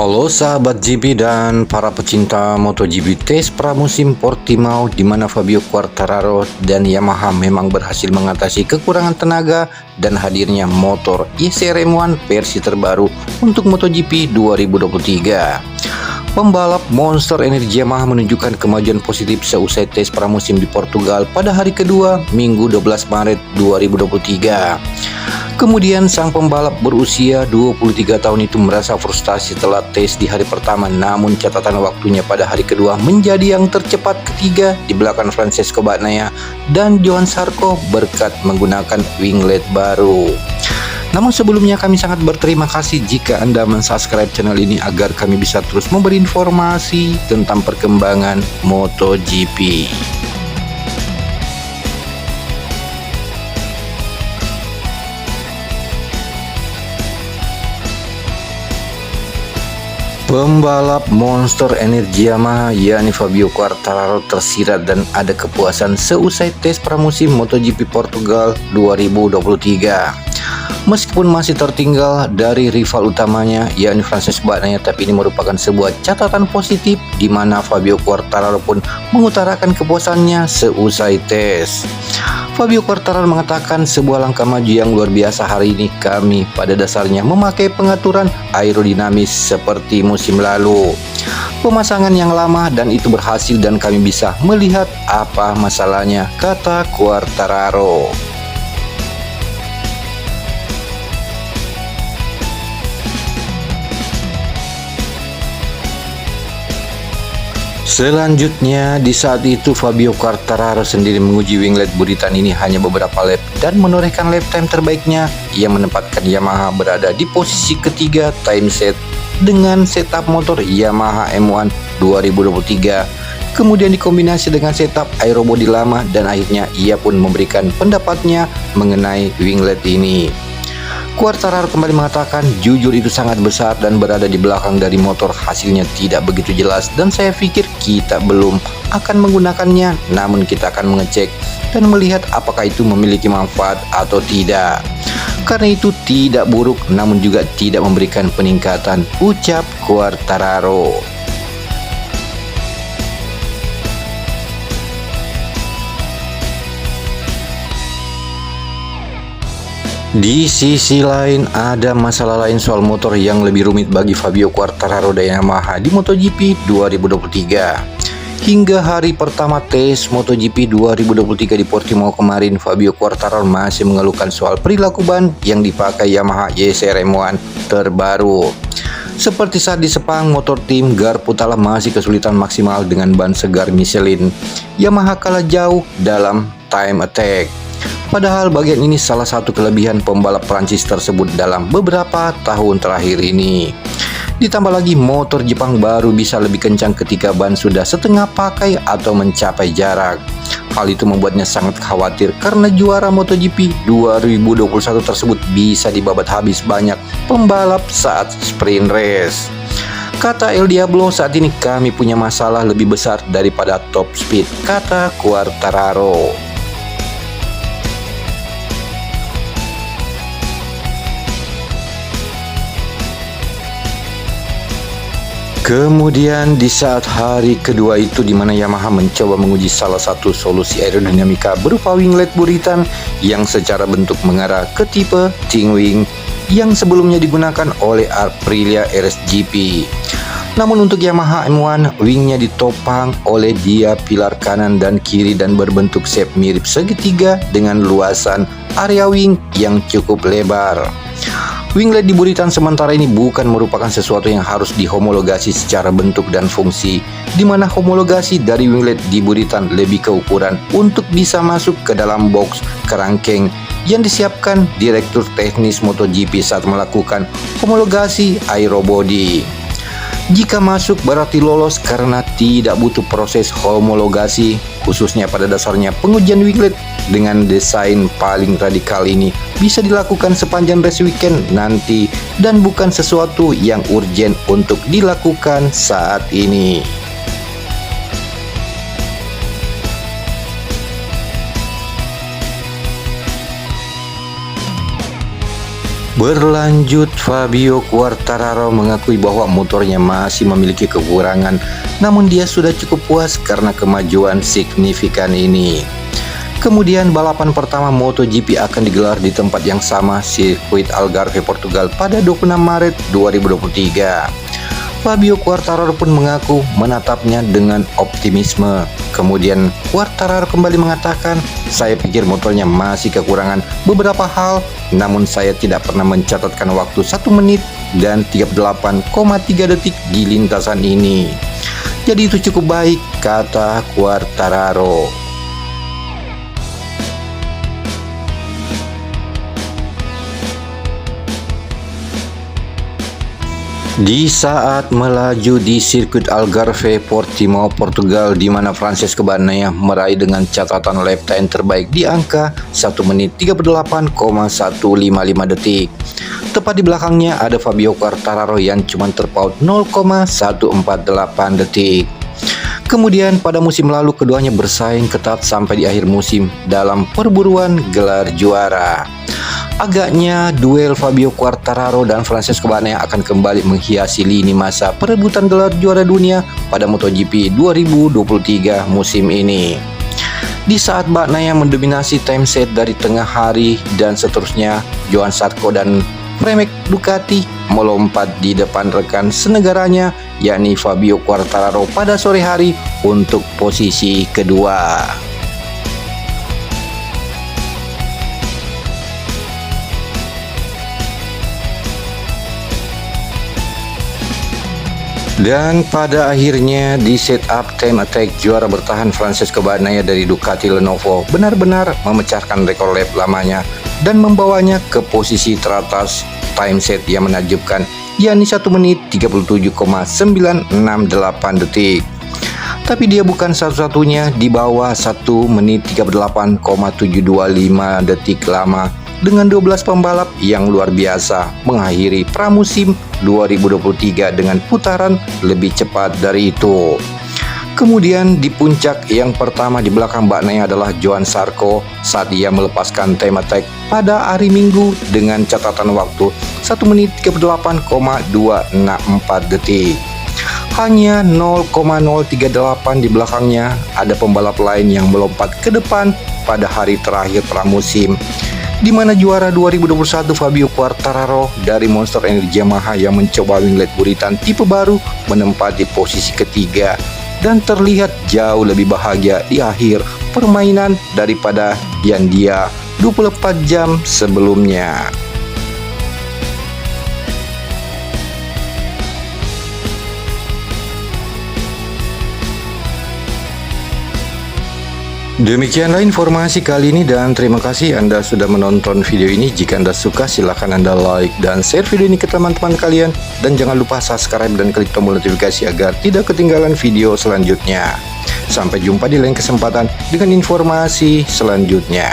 Halo sahabat GP dan para pecinta MotoGP tes pramusim Portimao, di mana Fabio Quartararo dan Yamaha memang berhasil mengatasi kekurangan tenaga dan hadirnya motor YSR-M1 versi terbaru untuk MotoGP 2023. Pembalap Monster Energy Yamaha menunjukkan kemajuan positif seusai tes pramusim di Portugal pada hari kedua, Minggu 12 Maret 2023. Kemudian sang pembalap berusia 23 tahun itu merasa frustasi setelah tes di hari pertama, namun catatan waktunya pada hari kedua menjadi yang tercepat ketiga di belakang Francesco Bagnaia dan Johann Zarco berkat menggunakan winglet baru. Namun sebelumnya kami sangat berterima kasih jika Anda mensubscribe channel ini agar kami bisa terus memberi informasi tentang perkembangan MotoGP. Pembalap Monster Energy Yamaha yakni Fabio Quartararo tersirat dan ada kepuasan seusai tes pramusim MotoGP Portugal 2023. Meskipun masih tertinggal dari rival utamanya yakni Francesco Bagnaia, tapi ini merupakan sebuah catatan positif di mana Fabio Quartararo pun mengutarakan kepuasannya seusai tes. Fabio Quartararo mengatakan, sebuah langkah maju yang luar biasa hari ini. Kami pada dasarnya memakai pengaturan aerodinamis seperti musim lalu. Pemasangan yang lama dan itu berhasil dan kami bisa melihat apa masalahnya, kata Quartararo. Selanjutnya, di saat itu Fabio Quartararo sendiri menguji winglet buritan ini hanya beberapa lap dan menorehkan lap time terbaiknya. Ia menempatkan Yamaha berada di posisi ketiga time set dengan setup motor Yamaha M1 2023. Kemudian dikombinasi dengan setup aerobody lama dan akhirnya ia pun memberikan pendapatnya mengenai winglet ini. Quartararo kembali mengatakan, jujur itu sangat besar dan berada di belakang dari motor hasilnya tidak begitu jelas dan saya pikir kita belum akan menggunakannya, namun kita akan mengecek dan melihat apakah itu memiliki manfaat atau tidak. Karena itu tidak buruk namun juga tidak memberikan peningkatan, ucap Quartararo. Di sisi lain, ada masalah lain soal motor yang lebih rumit bagi Fabio Quartararo dan Yamaha di MotoGP 2023. Hingga hari pertama tes MotoGP 2023 di Portimao kemarin, Fabio Quartararo masih mengeluhkan soal perilaku ban yang dipakai Yamaha YSR-M1 terbaru. Seperti saat di Sepang, motor tim Garputala masih kesulitan maksimal dengan ban segar Michelin. Yamaha kalah jauh dalam time attack. Padahal bagian ini salah satu kelebihan pembalap Prancis tersebut dalam beberapa tahun terakhir ini. Ditambah lagi motor Jepang baru bisa lebih kencang ketika ban sudah setengah pakai atau mencapai jarak. Hal itu membuatnya sangat khawatir karena juara MotoGP 2021 tersebut bisa dibabat habis banyak pembalap saat sprint race. Kata El Diablo, saat ini kami punya masalah lebih besar daripada top speed, kata Quartararo. Kemudian di saat hari kedua itu, di mana Yamaha mencoba menguji salah satu solusi aerodinamika berupa winglet buritan yang secara bentuk mengarah ke tipe Ting Wing yang sebelumnya digunakan oleh Aprilia RSGP. Namun untuk Yamaha M1, wingnya ditopang oleh dia pilar kanan dan kiri dan berbentuk shape mirip segitiga dengan luasan area wing yang cukup lebar. Winglet di buritan sementara ini bukan merupakan sesuatu yang harus dihomologasi secara bentuk dan fungsi, di mana homologasi dari winglet di buritan lebih ke ukuran untuk bisa masuk ke dalam box kerangkeng yang disiapkan Direktur Teknis MotoGP saat melakukan homologasi aerobody. Jika masuk berarti lolos karena tidak butuh proses homologasi, khususnya pada dasarnya pengujian winglet dengan desain paling radikal ini bisa dilakukan sepanjang race weekend nanti dan bukan sesuatu yang urgent untuk dilakukan saat ini. Berlanjut, Fabio Quartararo mengakui bahwa motornya masih memiliki kekurangan, namun dia sudah cukup puas karena kemajuan signifikan ini. Kemudian balapan pertama MotoGP akan digelar di tempat yang sama, sirkuit Algarve, Portugal pada 26 Maret 2023. Fabio Quartararo pun mengaku menatapnya dengan optimisme. Kemudian Quartararo kembali mengatakan, "Saya pikir motornya masih kekurangan beberapa hal, namun saya tidak pernah mencatatkan waktu 1 menit dan 38,3 detik di lintasan ini. Jadi itu cukup baik," kata Quartararo. Di saat melaju di sirkuit Algarve, Portimao, Portugal, di mana Francesco Bagnaia meraih dengan catatan lap time terbaik di angka 1 menit 38,155 detik. Tepat di belakangnya ada Fabio Quartararo yang cuma terpaut 0,148 detik. Kemudian pada musim lalu keduanya bersaing ketat sampai di akhir musim dalam perburuan gelar juara. Agaknya duel Fabio Quartararo dan Francesco Bagnaia akan kembali menghiasi lini masa perebutan gelar juara dunia pada MotoGP 2023 musim ini. Di saat Bagnaia mendominasi time set dari tengah hari dan seterusnya, Johan Zarco dan Pramac Ducati melompat di depan rekan senegaranya yakni Fabio Quartararo pada sore hari untuk posisi kedua. Dan pada akhirnya di setup time attack, juara bertahan Francesco Bagnaia dari Ducati Lenovo benar-benar memecahkan rekor lap lamanya dan membawanya ke posisi teratas time set yang menakjubkan, yakni 1 menit 37,968 detik. Tapi dia bukan satu-satunya di bawah 1 menit 38,725 detik lama, dengan 12 pembalap yang luar biasa mengakhiri pramusim 2023 dengan putaran lebih cepat dari itu. Kemudian di puncak yang pertama di belakang Bagnaia adalah Johan Zarco saat ia melepaskan time attack pada hari Minggu dengan catatan waktu 1 menit 38,264 detik. Hanya 0,038 di belakangnya ada pembalap lain yang melompat ke depan pada hari terakhir pramusim, di mana juara 2021 Fabio Quartararo dari Monster Energy Yamaha yang mencoba winglet buritan tipe baru menempati posisi ketiga dan terlihat jauh lebih bahagia di akhir permainan daripada yang dia 24 jam sebelumnya. Demikianlah informasi kali ini dan terima kasih Anda sudah menonton video ini. Jika Anda suka silahkan Anda like dan share video ini ke teman-teman kalian. Dan jangan lupa subscribe dan klik tombol notifikasi agar tidak ketinggalan video selanjutnya. Sampai jumpa di lain kesempatan dengan informasi selanjutnya.